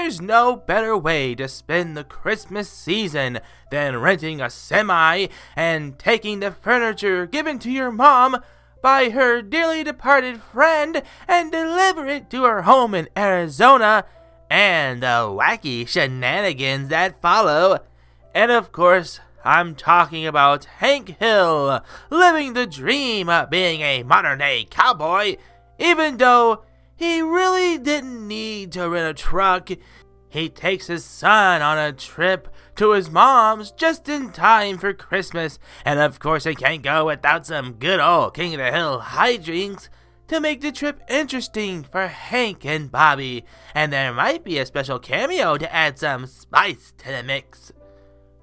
there's no better way to spend the Christmas season than renting a semi and taking the furniture given to your mom by her dearly departed friend and deliver it to her home in Arizona, and the wacky shenanigans that follow. And of course, I'm talking about Hank Hill living the dream of being a modern-day cowboy, even though he really didn't need to rent a truck. He takes his son on a trip to his mom's just in time for Christmas, and of course it can't go without some good old King of the Hill hijinks to make the trip interesting for Hank and Bobby, and there might be a special cameo to add some spice to the mix.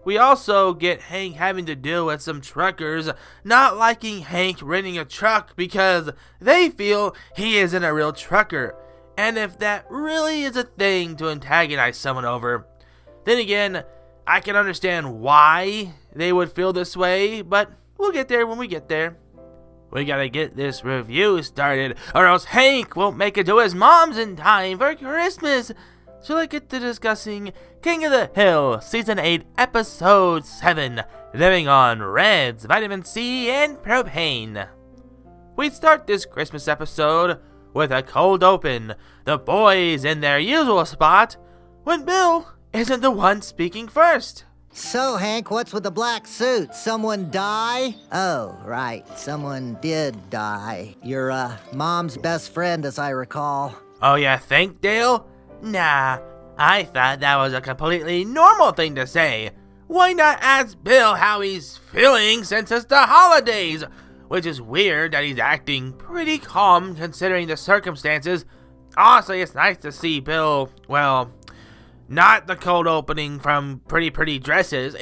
We also get Hank having to deal with some truckers not liking Hank renting a truck because they feel he isn't a real trucker. And if that really is a thing to antagonize someone over, then again, I can understand why they would feel this way, but we'll get there when we get there. We gotta get this review started, or else Hank won't make it to his mom's in time for Christmas. So let's get to discussing King of the Hill, Season 8, Episode 7, Living on Reds, Vitamin C, and Propane. We start this Christmas episode with a cold open, the boys in their usual spot, when Bill isn't the one speaking first. So, Hank, what's with the black suit? Someone die? Oh, right, someone did die. Your, mom's best friend, as I recall. Oh, you think, Dale? Nah, I thought that was a completely normal thing to say. Why not ask Bill how he's feeling since it's the holidays? Which is weird that he's acting pretty calm considering the circumstances. Honestly, it's nice to see Bill, well, not the cold opening from Pretty Dresses.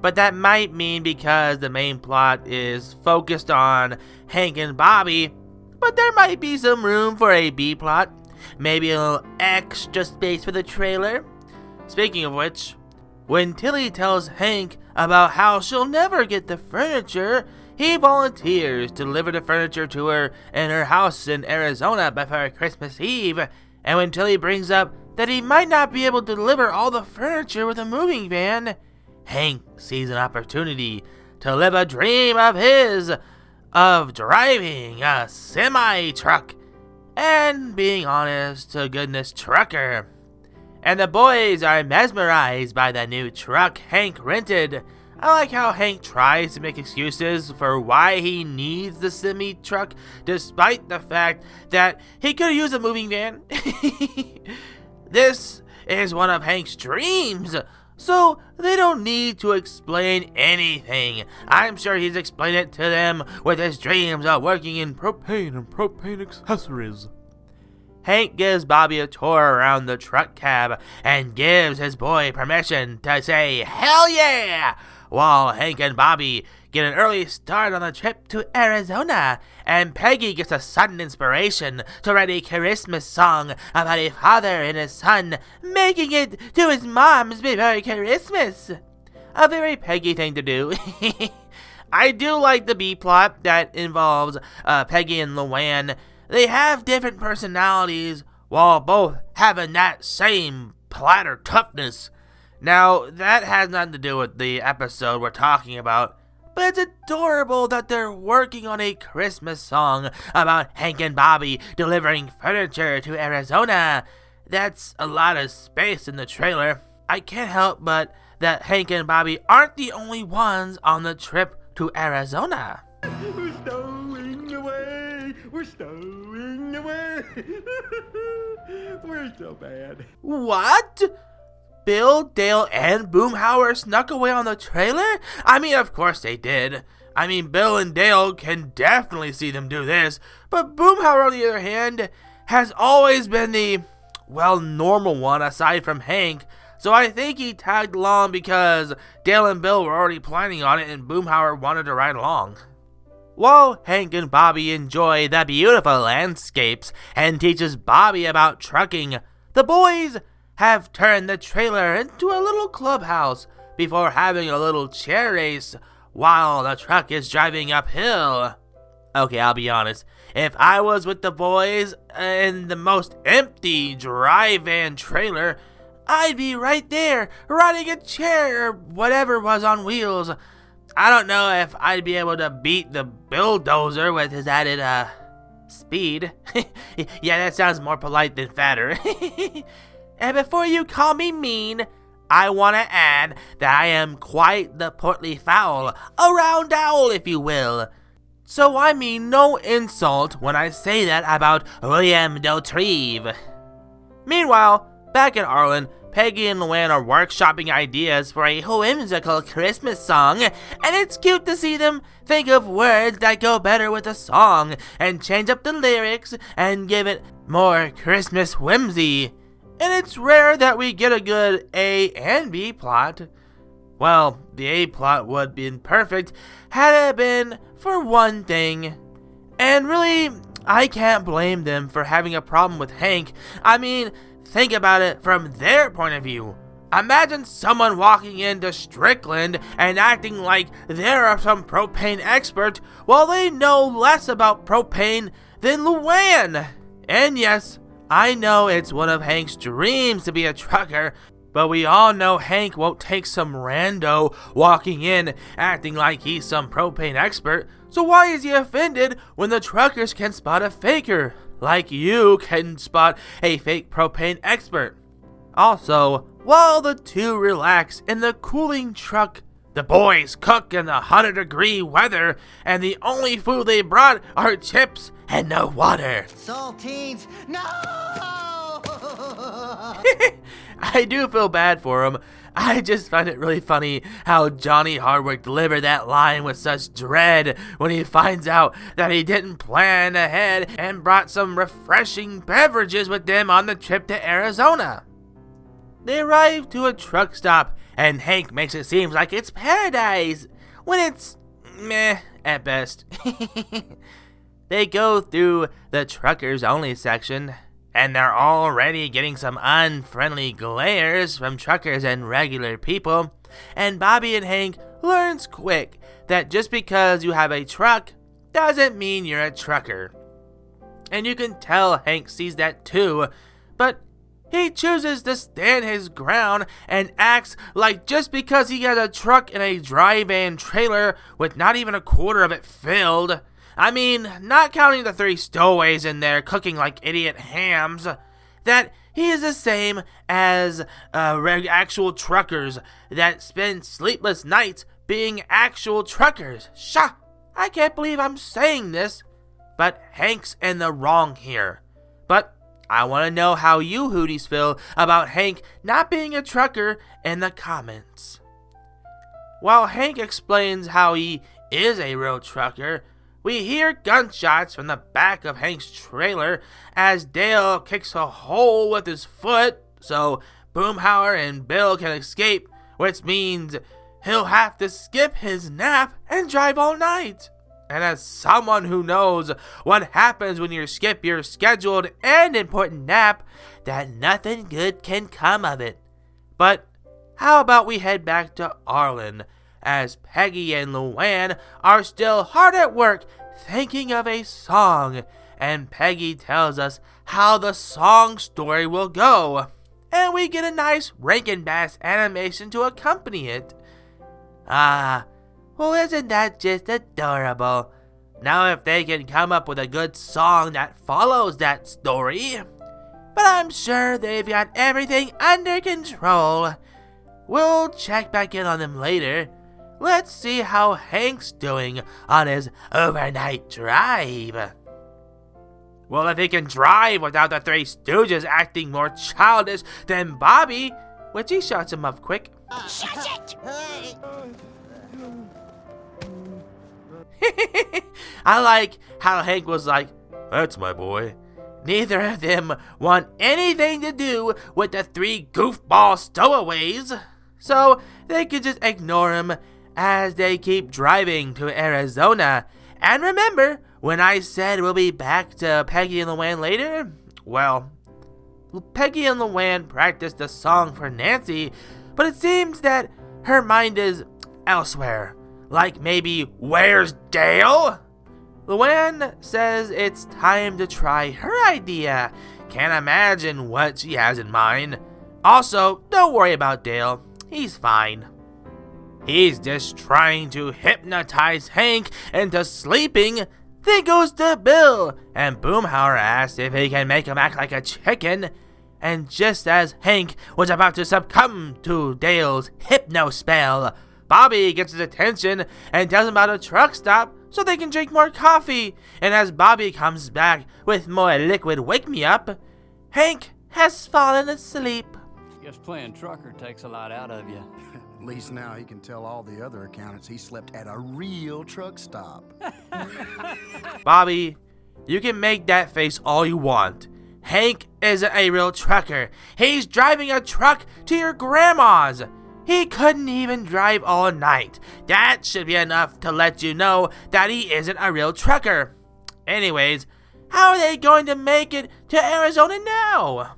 But that might mean because the main plot is focused on Hank and Bobby, but there might be some room for a B plot. Maybe a little extra space for the trailer. Speaking of which, when Tilly tells Hank about how she'll never get the furniture, he volunteers to deliver the furniture to her in her house in Arizona before Christmas Eve. And when Tilly brings up that he might not be able to deliver all the furniture with a moving van, Hank sees an opportunity to live a dream of his, of driving a semi-truck and being honest to goodness trucker. And the boys are mesmerized by the new truck Hank rented. I like how Hank tries to make excuses for why he needs the semi-truck, despite the fact that he could use a moving van. This is one of Hank's dreams, so they don't need to explain anything. I'm sure he's explained it to them with his dreams of working in propane and propane accessories. Hank gives Bobby a tour around the truck cab and gives his boy permission to say hell yeah, while Hank and Bobby get an early start on the trip to Arizona, and Peggy gets a sudden inspiration to write a Christmas song about a father and his son making it to his mom's before Christmas. A very Peggy thing to do. I do like the B-plot that involves Peggy and Luann. They have different personalities while both having that same platter toughness. Now, that has nothing to do with the episode we're talking about, but it's adorable that they're working on a Christmas song about Hank and Bobby delivering furniture to Arizona. That's a lot of space in the trailer. I can't help but that Hank and Bobby aren't the only ones on the trip to Arizona. We're stowing away. We're stowing away. We're so bad. What? Bill, Dale, and Boomhauer snuck away on the trailer? I mean, of course they did. I mean, Bill and Dale can definitely see them do this, but Boomhauer, on the other hand, has always been the, well, normal one aside from Hank, so I think he tagged along because Dale and Bill were already planning on it and Boomhauer wanted to ride along. While Hank and Bobby enjoy the beautiful landscapes and teaches Bobby about trucking, the boys have turned the trailer into a little clubhouse before having a little chair race while the truck is driving uphill. Okay, I'll be honest. If I was with the boys in the most empty dry van trailer, I'd be right there, riding a chair or whatever was on wheels. I don't know if I'd be able to beat the bulldozer with his added, speed. Yeah, that sounds more polite than fatter. And before you call me mean, I want to add that I am quite the portly fowl, a round owl if you will. So I mean no insult when I say that about William Dauterive. Meanwhile, back at Arlen, Peggy and Luann are workshopping ideas for a whimsical Christmas song, and it's cute to see them think of words that go better with the song, and change up the lyrics, and give it more Christmas whimsy. And it's rare that we get a good A and B plot. Well, the A plot would have been perfect had it been for one thing. And really, I can't blame them for having a problem with Hank. I mean, think about it from their point of view. Imagine someone walking into Strickland and acting like they're some propane expert while they know less about propane than Luann. And yes, I know it's one of Hank's dreams to be a trucker, but we all know Hank won't take some rando walking in acting like he's some propane expert, so why is he offended when the truckers can spot a faker, like you can spot a fake propane expert? Also, while the two relax in the cooling truck, the boys cook in the 100-degree weather, and the only food they brought are chips and no water. Saltines, no! I do feel bad for him. I just find it really funny how Johnny Hardwick delivered that line with such dread when he finds out that he didn't plan ahead and brought some refreshing beverages with them on the trip to Arizona. They arrive to a truck stop, and Hank makes it seem like it's paradise, when it's meh at best. They go through the truckers only section, and they're already getting some unfriendly glares from truckers and regular people, and Bobby and Hank learns quick that just because you have a truck doesn't mean you're a trucker. And you can tell Hank sees that too, but he chooses to stand his ground and acts like just because he has a truck in a dry van trailer with not even a quarter of it filled, I mean, not counting the 3 stowaways in there cooking like idiot hams, that he is the same as actual truckers that spend sleepless nights being actual truckers. Shah! I can't believe I'm saying this, but Hank's in the wrong here. But I want to know how you Hooties feel about Hank not being a trucker in the comments. While Hank explains how he is a real trucker, we hear gunshots from the back of Hank's trailer as Dale kicks a hole with his foot so Boomhauer and Bill can escape, which means he'll have to skip his nap and drive all night. And as someone who knows what happens when you skip your scheduled and important nap, that nothing good can come of it. But how about we head back to Arlen, as Peggy and Luann are still hard at work thinking of a song, and Peggy tells us how the song story will go, and we get a nice Rankin Bass animation to accompany it. Well, isn't that just adorable? Now if they can come up with a good song that follows that story. But I'm sure they've got everything under control. We'll check back in on them later. Let's see how Hank's doing on his overnight drive. Well, if he can drive without the 3 Stooges acting more childish than Bobby, which he shuts him up quick. Shut it! I like how Hank was like, "That's my boy." Neither of them want anything to do with the 3 goofball stowaways, so they could just ignore him as they keep driving to Arizona. And remember when I said we'll be back to Peggy and Luann later? Well, Peggy and Luann practiced the song for Nancy, but it seems that her mind is elsewhere. Like maybe, where's Dale? Luann says it's time to try her idea. Can't imagine what she has in mind. Also, don't worry about Dale. He's fine. He's just trying to hypnotize Hank into sleeping. Then goes to Bill, and Boomhauer asks if he can make him act like a chicken. And just as Hank was about to succumb to Dale's hypno spell, Bobby gets his attention and tells him about a truck stop so they can drink more coffee. And as Bobby comes back with more liquid wake-me-up, Hank has fallen asleep. Guess playing trucker takes a lot out of you. At least now he can tell all the other accountants he slept at a real truck stop. Bobby, you can make that face all you want. Hank isn't a real trucker. He's driving a truck to your grandma's. He couldn't even drive all night. That should be enough to let you know that he isn't a real trucker. Anyways, how are they going to make it to Arizona now?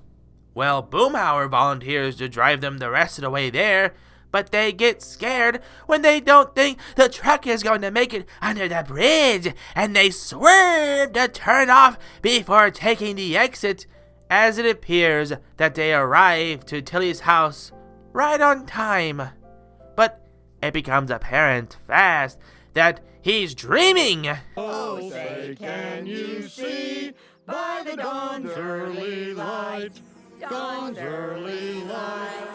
Well, Boomhauer volunteers to drive them the rest of the way there, but they get scared when they don't think the truck is going to make it under the bridge, and they swerve to turn off before taking the exit, as it appears that they arrive to Tilly's house right on time. But it becomes apparent fast that he's dreaming. Oh, say, can you see by the dawn's early light, dawn's early light,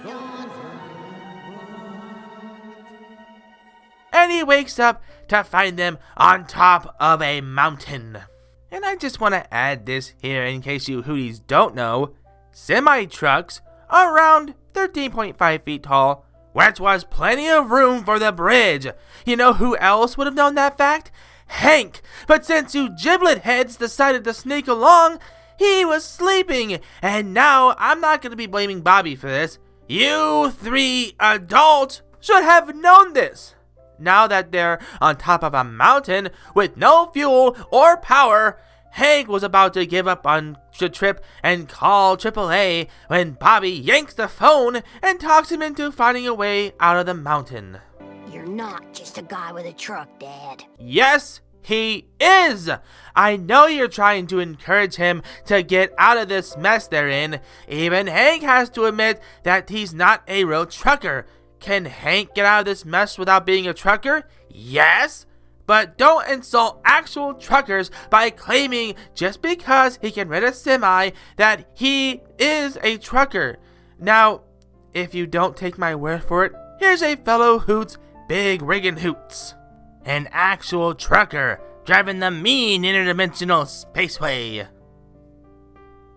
dawn's early And he wakes up to find them on top of a mountain. And I just want to add this here in case you hooties don't know. Semi-trucks are around 13.5 feet tall, which was plenty of room for the bridge. You know who else would have known that fact? Hank. But since you giblet heads decided to sneak along, he was sleeping. And now I'm not going to be blaming Bobby for this. You three adults should have known this. Now that they're on top of a mountain with no fuel or power, Hank was about to give up on the trip and call AAA when Bobby yanks the phone and talks him into finding a way out of the mountain. You're not just a guy with a truck, Dad. Yes, he is! I know you're trying to encourage him to get out of this mess they're in. Even Hank has to admit that he's not a real trucker. Can Hank get out of this mess without being a trucker? Yes! But don't insult actual truckers by claiming just because he can rent a semi that he is a trucker. Now, if you don't take my word for it, here's a fellow Hoot's big riggin' Hoots. An actual trucker driving the mean interdimensional spaceway.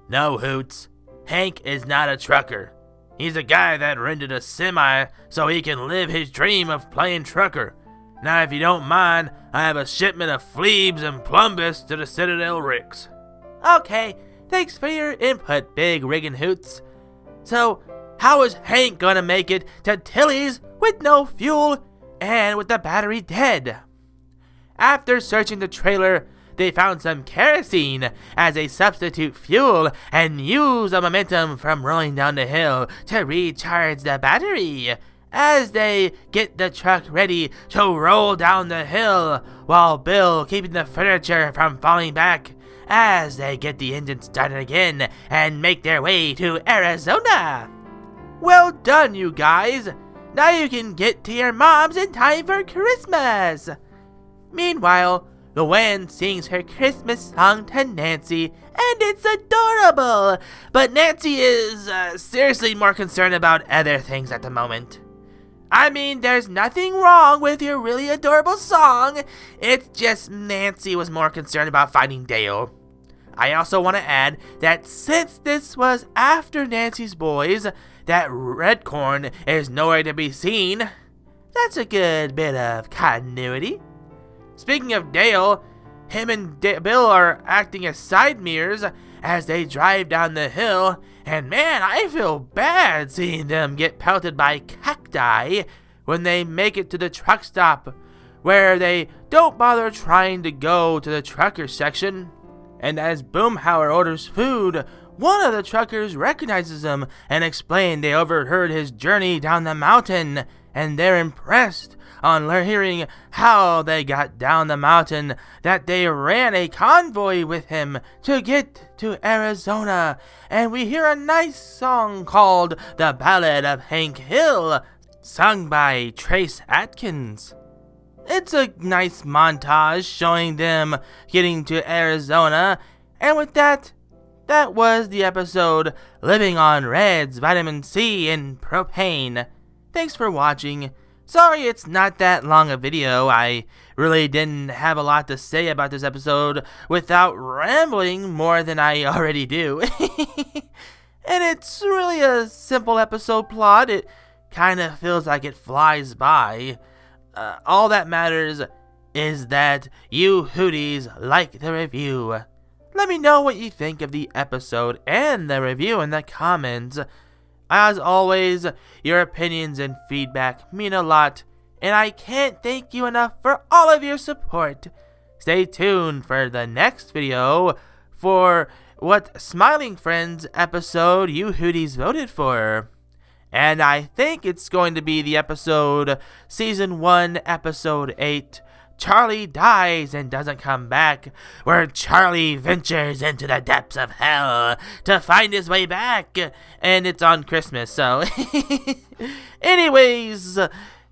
No, Hoots. Hank is not a trucker. He's a guy that rented a semi so he can live his dream of playing trucker. Now, if you don't mind, I have a shipment of Fleebs and Plumbus to the Citadel Ricks. Okay, thanks for your input, Big Riggin' Hoots. So, how is Hank gonna make it to Tilly's with no fuel and with the battery dead? After searching the trailer, they found some kerosene as a substitute fuel and used the momentum from rolling down the hill to recharge the battery. As they get the truck ready to roll down the hill, while Bill keeping the furniture from falling back, as they get the engine started again and make their way to Arizona. Well done, you guys! Now you can get to your mom's in time for Christmas! Meanwhile, Luann sings her Christmas song to Nancy, and it's adorable! But Nancy is seriously more concerned about other things at the moment. I mean, there's nothing wrong with your really adorable song. It's just Nancy was more concerned about finding Dale. I also want to add that since this was after Nancy's boys, that Redcorn is nowhere to be seen. That's a good bit of continuity. Speaking of Dale, him and Bill are acting as side mirrors as they drive down the hill, and man, I feel bad seeing them get pelted by cacti when they make it to the truck stop, where they don't bother trying to go to the trucker section. And as Boomhauer orders food, one of the truckers recognizes him and explains they overheard his journey down the mountain, and they're impressed on hearing how they got down the mountain, that they ran a convoy with him to get to Arizona. And we hear a nice song called The Ballad of Hank Hill, sung by Trace Atkins. It's a nice montage showing them getting to Arizona. And with that, that was the episode Living on Red's Vitamin C and Propane. Thanks for watching. Sorry it's not that long a video. I really didn't have a lot to say about this episode without rambling more than I already do. And it's really a simple episode plot. It kind of feels like it flies by. All that matters is that you Hooties like the review. Let me know what you think of the episode and the review in the comments. As always, your opinions and feedback mean a lot, and I can't thank you enough for all of your support. Stay tuned for the next video for what Smiling Friends episode you Hooties voted for. And I think it's going to be the episode, Season 1, Episode 8, Charlie Dies and Doesn't Come Back, where Charlie ventures into the depths of hell to find his way back, and it's on Christmas, so... Anyways,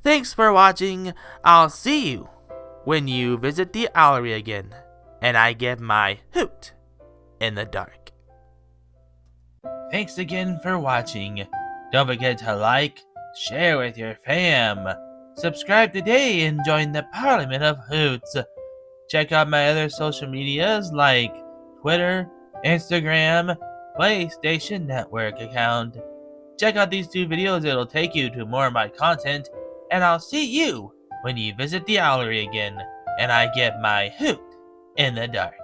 thanks for watching. I'll see you when you visit the Owlery again, and I give my hoot in the dark. Thanks again for watching. Don't forget to like, share with your fam. Subscribe today and join the Parliament of Hoots. Check out my other social medias like Twitter, Instagram, PlayStation Network account. Check out these 2 videos, it'll take you to more of my content. And I'll see you when you visit the Owlery again, and I get my hoot in the dark.